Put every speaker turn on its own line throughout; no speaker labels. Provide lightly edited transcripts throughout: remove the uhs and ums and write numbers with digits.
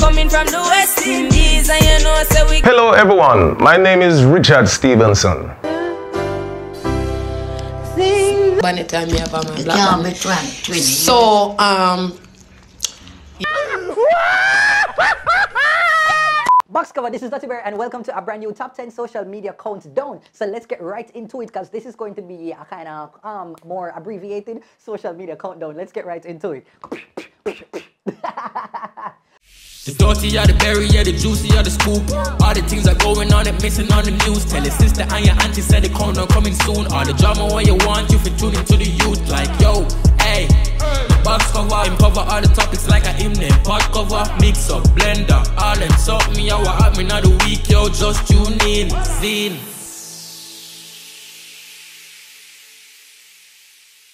coming from the West Indies, and you know, so we.
Hello everyone, my name is Richard Stevenson.
By the time you have a black so
Box cover, this is Duttyberry and welcome to a brand new top 10 social media countdown. So let's get right into it because this is going to be a kind of more abbreviated social media countdown. Let's get right into it.
The dirty are the berry, yeah, the juicy are the scoop. All the things are going on and missing on the news. Tell your sister and your auntie said the countdown coming soon. All the drama what you want, you fit tune into the youth. Like yo, hey, box cover, cover all the topics like a hymn. Pot cover, mix up, blender, all them suck me out. What happened of the week, yo, just tune in, zine.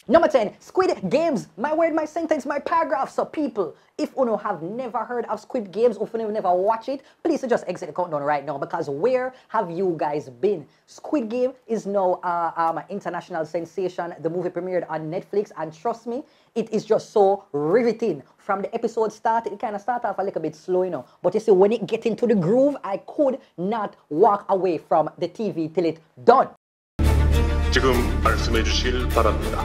Number 10, Squid Games. My word, my sentence, my paragraph. So people, if you have never heard of Squid Games, or if you never watch it, please just exit the countdown right now because where have you guys been? Squid Game is now an international sensation. The movie premiered on Netflix and trust me, it is just so riveting. From the episode start, it kind of started off a little bit slow, you know. But you see, when it get into the groove, I could not walk away from the TV till it done.
지금 말씀해 주실 바랍니다.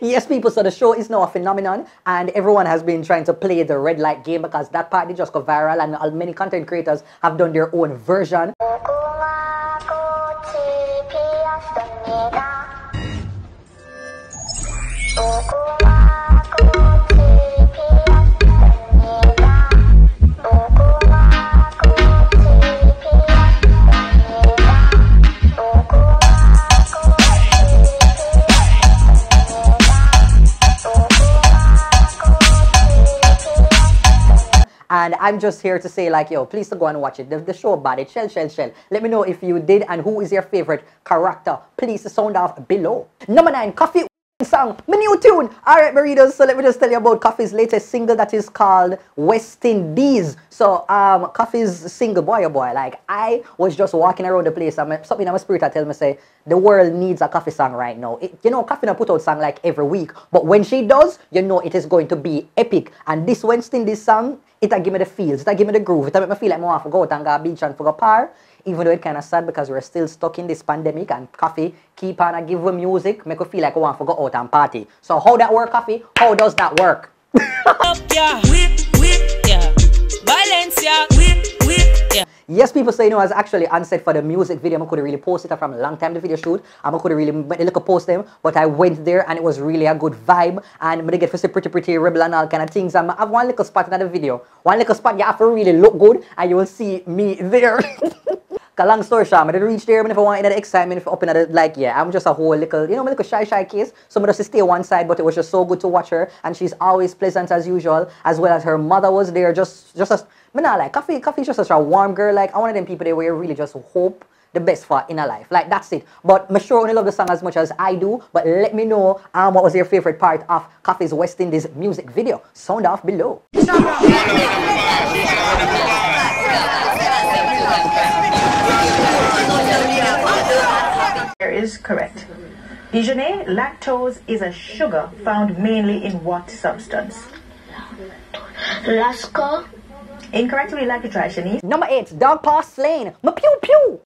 Yes, people, so the show is now a phenomenon and everyone has been trying to play the red light game because that part did just go viral and many content creators have done their own version. And I'm just here to say, like, yo, please to go and watch it. The show bad, it shell. Let me know if you did and who is your favorite character. Please sound off below. Number 9, Koffee song, my new tune. Alright, Burritos, so let me just tell you about Koffee's latest single that is called West Indies. So, Koffee's single, boy, like, I was just walking around the place and something in my spirit that tell me, say, the world needs a Koffee song right now. You know, Koffee don't put out song like every week, but when she does, you know it is going to be epic. And this West Indies song, it'll give me the feels, it'll give me the groove, it'll make me feel like I want to go out and go to the beach and go par. Even though it's kind of sad because we're still stuck in this pandemic and Koffee keep on and give me music, make me feel like I want to go out and party. So how that work, Koffee? How does that work?
Yeah, whip, yeah. Balance, yeah, whip, yeah.
Yes, people say, you know, I was actually answered for the music video. I could really post it from a long time, the video shoot. I could really look a post them, but I went there and it was really a good vibe. And I'm going to get for some pretty rebel and all kind of things. I have one little spot in the video. One little spot, you have to really look good and you will see me there. Long story short, I didn't reach there, I never want any excitement up in the, like, yeah, I'm just a whole little, you know, my little shy case. So I just stay one side, but it was just so good to watch her, and she's always pleasant as usual, as well as her mother was there, just as, me not like, Koffee's just such a warm girl, like, I'm one of them people there where you really just hope the best for in a life, like, that's it. But I'm sure only love the song as much as I do, but let me know what was your favorite part of Koffee's West Indies music video. Sound off below.
Is correct. Déjeuner, lactose is a sugar found mainly in what substance?
Lasco.
Incorrect, we'd like to try, Shanice.
Number 8, dog paw slain. Ma pew pew.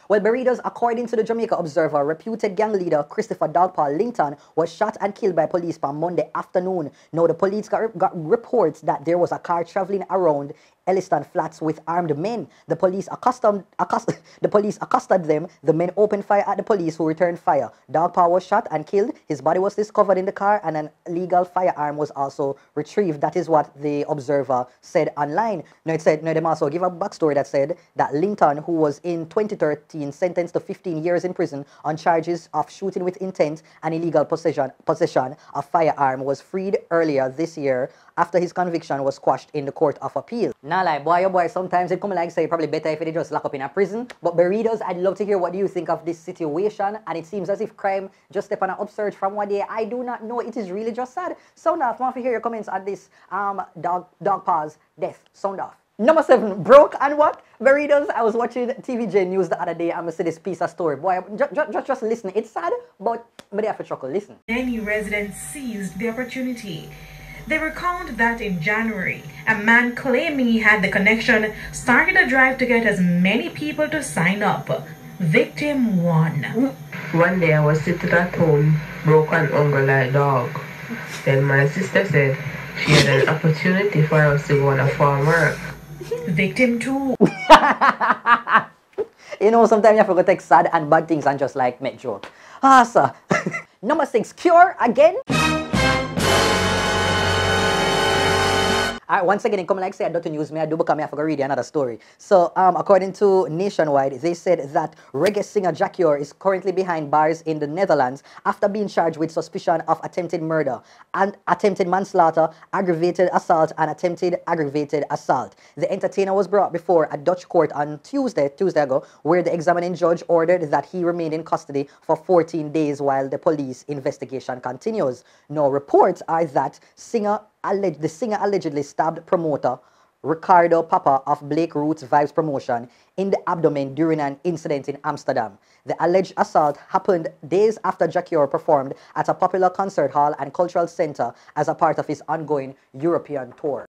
Well, Burritos, according to the Jamaica Observer, reputed gang leader Christopher Dogpaw Linton was shot and killed by police on Monday afternoon. Now, the police got reports that there was a car traveling around Elliston Flats with armed men. The police accosted them. The men opened fire at the police, who returned fire. Dogpaw was shot and killed. His body was discovered in the car and an illegal firearm was also retrieved. That is what the Observer said online. Now, it said, now, they also give a backstory that said that Linton, who was in 2013 sentenced to 15 years in prison on charges of shooting with intent and illegal possession of firearm, was freed earlier this year after his conviction was quashed in the Court of Appeal. Nah, like, boy, oh boy, sometimes it come like say probably better if they just lock up in a prison. But Burritos, I'd love to hear what do you think of this situation. And it seems as if crime just step on an upsurge from one day. I do not know. It is really just sad. Sound off. I want to hear your comments on this Dogpaw's death. Sound off. Number 7, broke and what? Burritos, I was watching TVJ News the other day and I see this piece of story. Boy, just listen. It's sad, but they have to chuckle. Listen.
Many residents seized the opportunity. They recount that in January, a man claiming he had the connection started a drive to get as many people to sign up. Victim 1.
One day I was sitting at home, broke and hungry like dog. Then my sister said she had an opportunity for us to go on a farm work.
Victim 2.
You know, sometimes you have to go take sad and bad things and just like make joke. Ah, sir. Number 6, cure again. Alright, once again, it come like say I don't news me, I do become I have to go read another story. So, according to Nationwide, they said that reggae singer Jacquior is currently behind bars in the Netherlands after being charged with suspicion of attempted murder and attempted manslaughter, aggravated assault, and attempted aggravated assault. The entertainer was brought before a Dutch court on Tuesday ago, where the examining judge ordered that he remain in custody for 14 days while the police investigation continues. Now, reports are that the singer allegedly stabbed promoter Ricardo Papa of Blake Roots Vibes Promotion in the abdomen during an incident in Amsterdam. The alleged assault happened days after Jacquior performed at a popular concert hall and cultural center as a part of his ongoing European tour.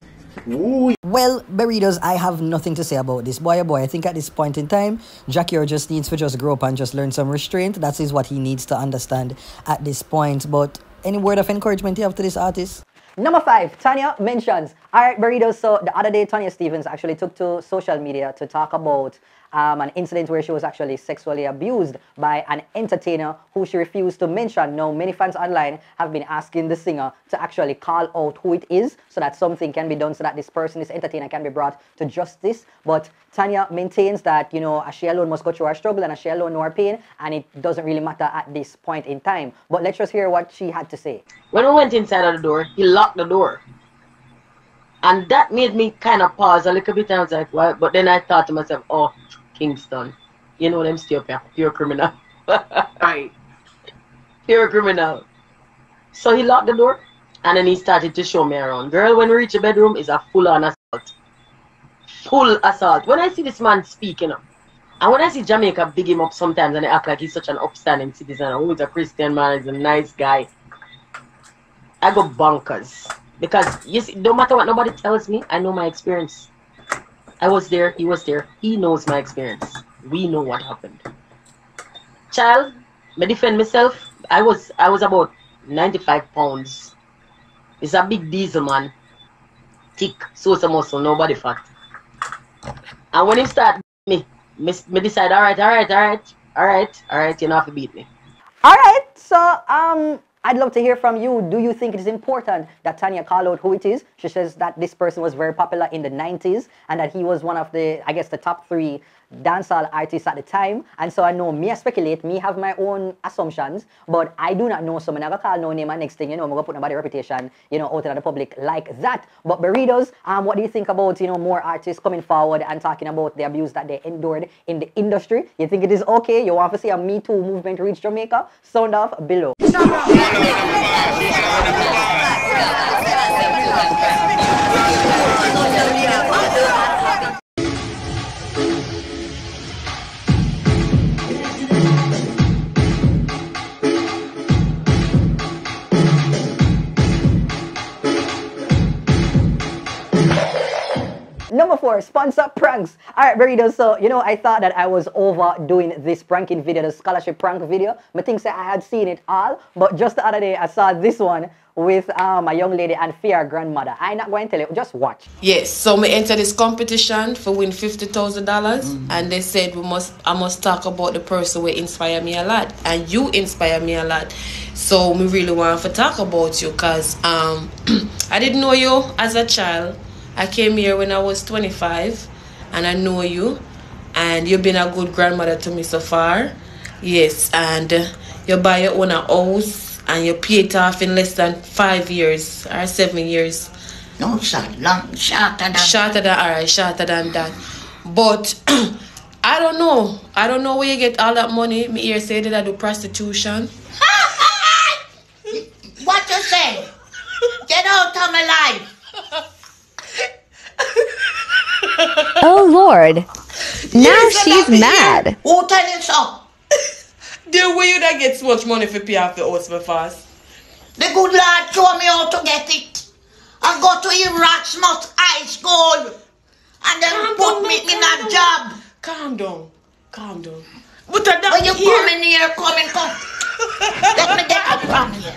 Ooh. Well, Burritos, I have nothing to say about this. Boy, I think at this point in time, Jacquior just needs to just grow up and just learn some restraint. That is what he needs to understand at this point. But any word of encouragement you have to this artist? Number 5, Tanya mentions. Alright, Burritos, so the other day Tanya Stevens actually took to social media to talk about an incident where she was actually sexually abused by an entertainer who she refused to mention. Now, many fans online have been asking the singer to actually call out who it is so that something can be done so that this entertainer can be brought to justice. But Tanya maintains that, you know, she alone must go through her struggle and she alone know her pain, and it doesn't really matter at this point in time. But let's just hear what she had to say.
When we went inside of the door, he locked the door. And that made me kind of pause a little bit, and I was like, what? But then I thought to myself, oh, Kingston, you know them stay up here, pure criminal. Right. Pure criminal. So he locked the door, and then he started to show me around. Girl, when we reach the bedroom, is a full-on assault. Full assault. When I see this man speaking up, and when I see Jamaica big him up sometimes, and they act like he's such an upstanding citizen, oh, he's a Christian man, he's a nice guy, I go bonkers. Because, you see, no matter what nobody tells me, I know my experience. I was there, he was there. He knows my experience. We know what happened. Child, me defend myself. I was about 95 pounds. It's a big diesel, man. Thick, so some muscle, nobody fat. And when he start me decide, alright, you don't have to beat me. Alright,
so I'd love to hear from you. Do you think it is important that Tanya call out who it is? She says that this person was very popular in the 90s and that he was one of the, I guess, the top 3 dancehall artists at the time. And so I know me, I speculate, me have my own assumptions, but I do not know, so I'm not going to call no name and next thing, you know, I'm going to put nobody's reputation, you know, out in the public like that. But Burritos, what do you think about, you know, more artists coming forward and talking about the abuse that they endured in the industry? You think it is okay? You want to see a Me Too movement reach Jamaica? Sound off below. Number 4, sponsor pranks. Alright, Burritos, so, you know, I thought that I was overdoing this pranking video, the scholarship prank video. I think I had seen it all, but just the other day I saw this one with a young lady and fear grandmother. I'm not going to tell you, just watch.
Yes, so we entered this competition for win $50,000, and they said I must talk about the person who inspire me a lot, and you inspire me a lot. So we really want to talk about you, because I didn't know you as a child. I came here when I was 25, and I know you, and you've been a good grandmother to me so far. Yes, and you buy your own house, and you pay it off in less than 5 years or 7 years.
No, shorter than
shorter than that. But I don't know where you get all that money. Me here say that I do prostitution.
What you say? Get out of my life.
Oh Lord. Now she's mad.
Who tell you so?
The way you don't get so much money for pay off the house for fast.
The good Lord show me how to get it. I go to Erasmus High School. And then put me in a job.
Calm down. Calm down.
But when you come in here, come. Let me get up from here.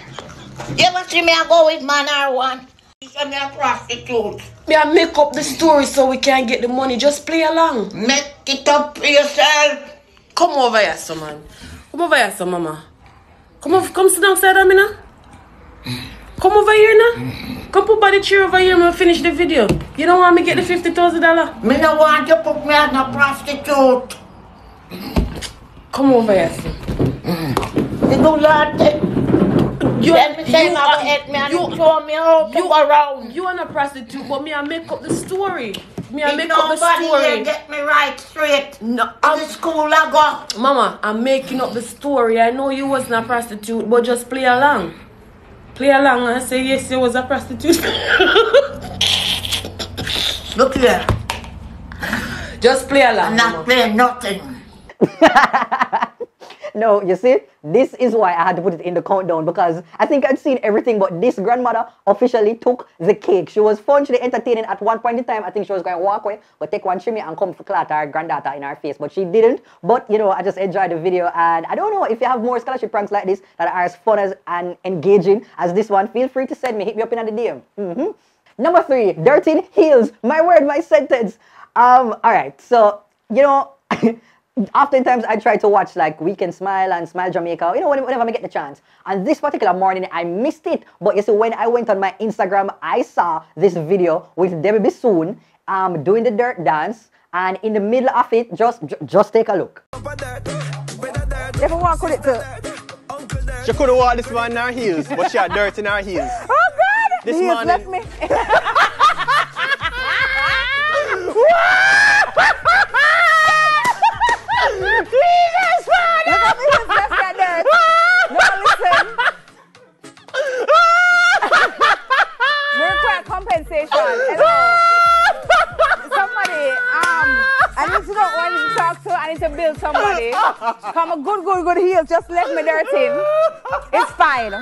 You ever see me go with man or one? I'm a prostitute.
Me I make up the story so we can get the money. Just play along.
Make it up for yourself.
Come over here, son, man. Come over here, son, mama. Come sit down beside me now. Come over here now. Come put by the chair over here and we'll finish the video. You don't want me to get the $50,000?
Me don't want you to put me as a prostitute.
Come over here, son.
The good Lord, you help me say my head, me and you show me how to go around.
You are a prostitute, but me I make up the story. Me I
If
make up the
nobody
story.
here get me right straight.
No,
to school I go.
Mama, I'm making up the story. I know you wasn't a prostitute, but just play along. Play along and say yes, you was a prostitute.
Look here.
Just play along.
I'm not playing nothing.
No, you see, this is why I had to put it in the countdown, because I think I'd seen everything, but this grandmother officially took the cake. She was fun, she was entertaining at one point in time. I think she was going to walk away, but take one shimmy and come for clap her granddaughter in her face, but she didn't. But, you know, I just enjoyed the video, and I don't know if you have more scholarship pranks like this that are as fun as and engaging as this one, feel free to send me, hit me up in the DM. Number 3, dirty heels. My word, my sentence. Alright, so, you know, oftentimes I try to watch like Weekend Smile and Smile Jamaica, you know, whenever I get the chance. And this particular morning, I missed it. But you see, when I went on my Instagram, I saw this video with Debbie Bissoon doing the dirt dance. And in the middle of it, just take a look.
Never walk with it too.
She could have walked this man in her heels, but she had dirt in her heels.
Oh God!
This
the heels
man
left me.
Jesus, man!
Look at me, heels left that dirt. No, listen. We require compensation. Hello. Somebody, I need to know who I need to talk to. I need to build somebody. Come a good heel. Just let me dirt in. It's fine.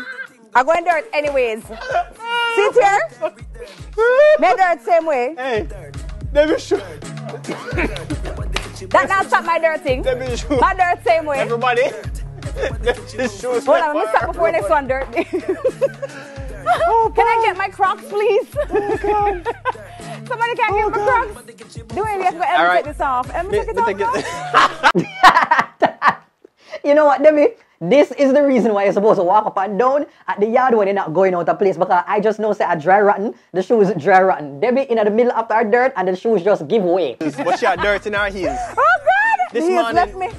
I'm going dirt anyways. Sit here. Me dirt same way.
Hey, let me show.
That now stop my dirting. My dirt same way.
Everybody.
Hold on, let me stop before next one dirt. Oh, can I get my Crocs, please? Oh, God. Somebody can get my Crocs. Do it, yes, but let me take this off. Let me take it off.
You know what, Demi? This is the reason why you're supposed to walk up and down at the yard when you're not going out of place, because I just know say I dry rotten, the shoes dry rotten. Debbie in the middle of our dirt and the shoes just give way.
But she had dirt in her heels.
Oh God!
This
the heels
morning,
left me.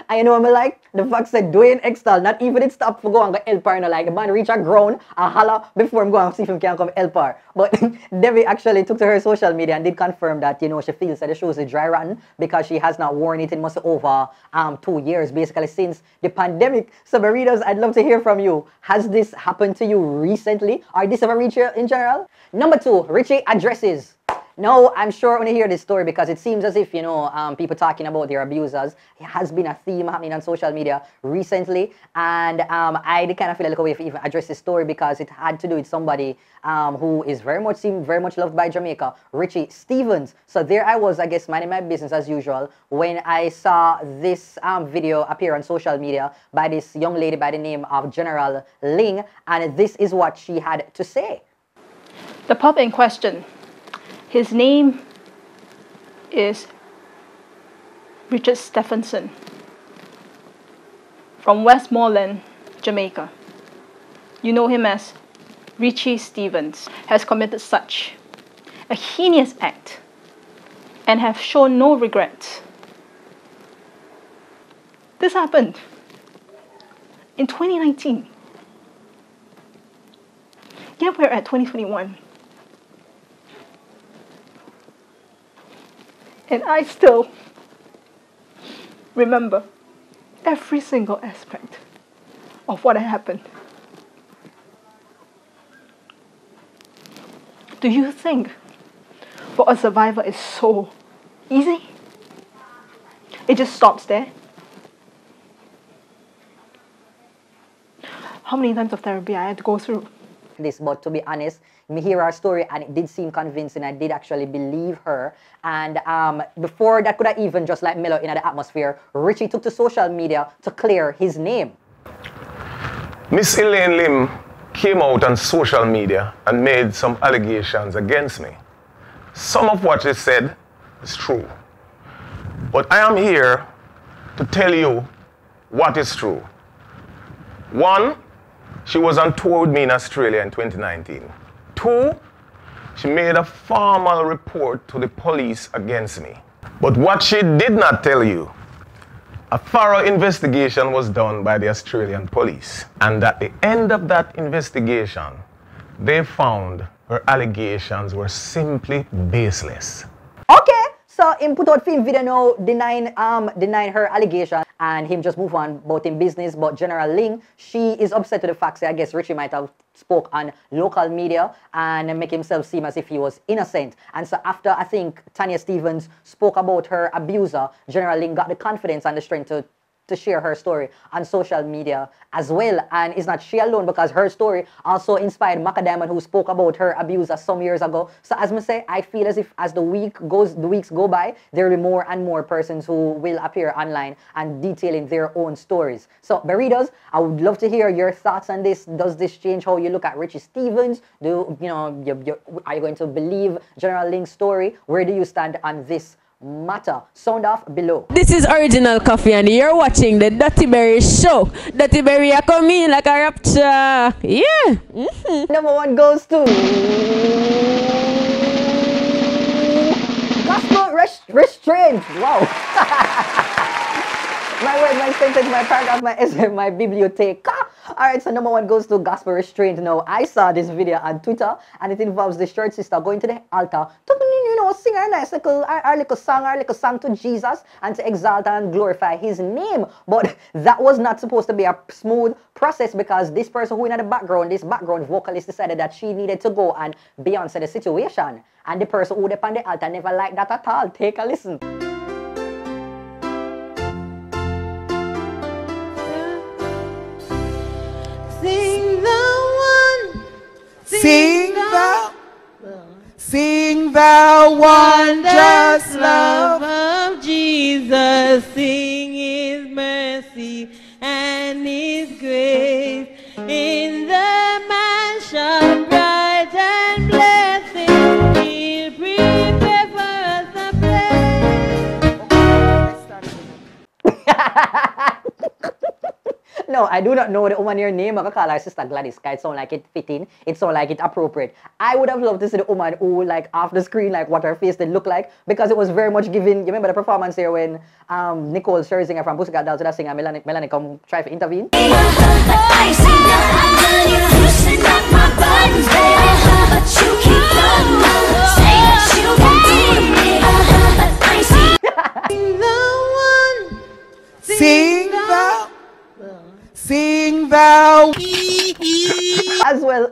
And you know what I like? The fact that Dwayne Extall, not even it stop for going to help her, like the man reach a ground and holler before him go and see if him can come help her. But Debbie actually took to her social media and did confirm that, you know, she feels that the shoes is dry rotten because she has not worn it in much over 2 years, basically since the pandemic. So Burritos, I'd love to hear from you. Has this happened to you recently? Or this ever reached you in general? Number 2, Richie addresses. Now, I'm sure when you hear this story, because it seems as if, you know, people talking about their abusers, it has been a theme happening on social media recently, and I kind of feel a little way if even address this story because it had to do with somebody who is very much loved by Jamaica, Richie Stevens. So there I was, I guess, minding my business as usual, when I saw this video appear on social media by this young lady by the name of General Ling, and this is what she had to say.
The pup in question, his name is Richard Stephenson from Westmoreland, Jamaica. You know him as Richie Stevens, has committed such a heinous act and have shown no regret. This happened in 2019. Yet we're at 2021. And I still remember every single aspect of what happened. Do you think for a survivor is so easy. It just stops there. How many times of therapy I had to go through?
This, but to be honest, me hear her story and it did seem convincing. I did actually believe her. And before that could have even just like mellow in the atmosphere, Richie took to social media to clear his name.
Miss Elaine Lim came out on social media and made some allegations against me. Some of what she said is true. But I am here to tell you what is true. One, she was on tour with me in Australia in 2019. Two, she made a formal report to the police against me. But what she did not tell you, a thorough investigation was done by the Australian police. And at the end of that investigation, they found her allegations were simply baseless.
Okay, so him put out film video now denying her allegation and him just move on about in business. But General Ling, she is upset to the fact that I guess Richie might have spoke on local media and make himself seem as if he was innocent. And so after I think Tanya Stevens spoke about her abuser, General Ling got the confidence and the strength to share her story on social media as well. And it's not she alone, because her story also inspired Macadamon, who spoke about her abuser some years ago. So as I say, I feel as if as the weeks go by, there will be more and more persons who will appear online and detailing their own stories. So Berritos, I would love to hear your thoughts on this. Does this change how you look at Richie Stevens? Are you going to believe General Ling's story? Where do you stand on this matter? Sound off below.
This is original Koffee and you're watching the Duttyberryshow. Duttyberry are coming like a rapture. Yeah.
Number one goes to Gospel Restraint. Wow. My word, my sentence, my paragraph, my essay, my biblioteca. Alright, so number one goes to Gospel Restraint. Now, I saw this video on Twitter and it involves the church sister going to the altar to, sing our nice our little song to Jesus and to exalt and glorify his name. But that was not supposed to be a smooth process, because this person who in the background, this background vocalist, decided that she needed to go and Beyonce the situation. And the person who on the altar never liked that at all. Take a listen.
Sing the wondrous love of Jesus. Sing his mercy and his grace in the mansion bright and blessed. He'll prepare for us a place.
No, I do not know the woman your name. I can call her Sister Gladys. It sound like it fitting. It sound like it appropriate. I would have loved to see the woman who, like, off the screen, like, what her face did look like, because it was very much giving. You remember the performance here when Nicole Scherzinger from Pussycat Dolls, that singer Melanie come try to intervene?
Sing thou.
As well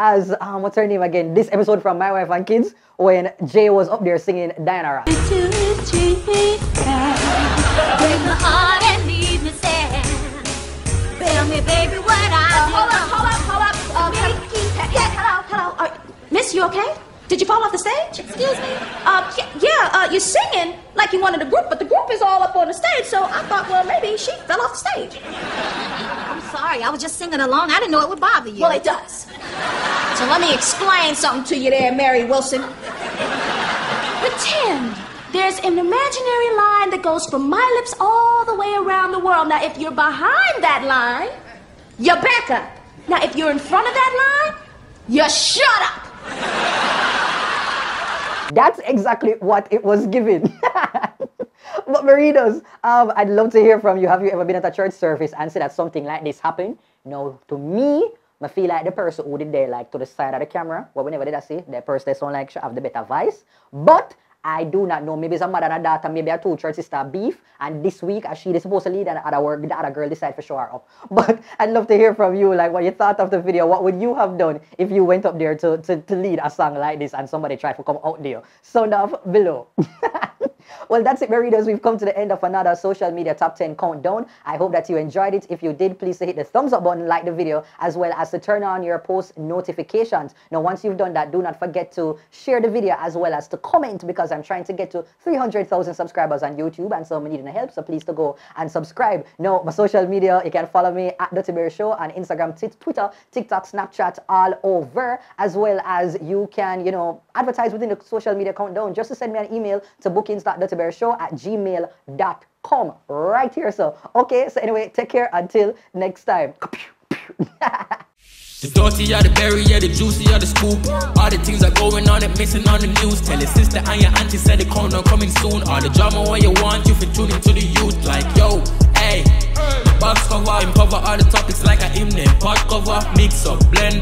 as what's her name again? This episode from My Wife and Kids, when Jay was up there singing Diana Ross.
Hello. Miss, you okay? Did you fall off the stage? Excuse me? You're singing like you wanted a group, but the group is all up on the stage, so I thought, well, maybe she fell off the stage.
I'm sorry, I was just singing along. I didn't know it would bother you.
Well, it does. So let me explain something to you there, Mary Wilson. Pretend there's an imaginary line that goes from my lips all the way around the world. Now, if you're behind that line, you back up. Now, if you're in front of that line, you shut up.
That's exactly what it was given. But Marinos, I'd love to hear from you. Have you ever been at a church service and said that something like this happened? No, to me, I feel like the person who did there, like to the side of the camera, well, whenever did I say, the person that sound like should have the better voice. But I do not know. Maybe it's a mother and a daughter, maybe a two church sister beef, and this week as she is supposed to lead and the other girl decide for show her up. But I'd love to hear from you, like what you thought of the video. What would you have done if you went up there to lead a song like this and somebody tried to come out there? Sound off below. Well, that's it, my readers. We've come to the end of another social media top 10 countdown. I hope that you enjoyed it. If you did, please hit the thumbs up button, like the video, as well as to turn on your post notifications. Now, once you've done that, do not forget to share the video as well as to comment, because I'm trying to get to 300,000 subscribers on YouTube, and so I'm needing help, so please to go and subscribe. Now, my social media, you can follow me at TheDuttyBerryShow on Instagram, Twitter, TikTok, Snapchat, all over, as well as you can, advertise within the social media countdown just to send me an email to bookings.TheDuttyBerryShow@gmail.com right here. So, okay, so anyway, take care until next time.
The dirty are the berry, yeah, the juicy are the scoop. All the things are going on and missing on the news. Tell your sister and your auntie said the corner coming soon. All the drama what you want, you fit tune into the youth. Like, yo, hey, the box cover, cover all the topics like a hymn. Pot cover, mix up, blender.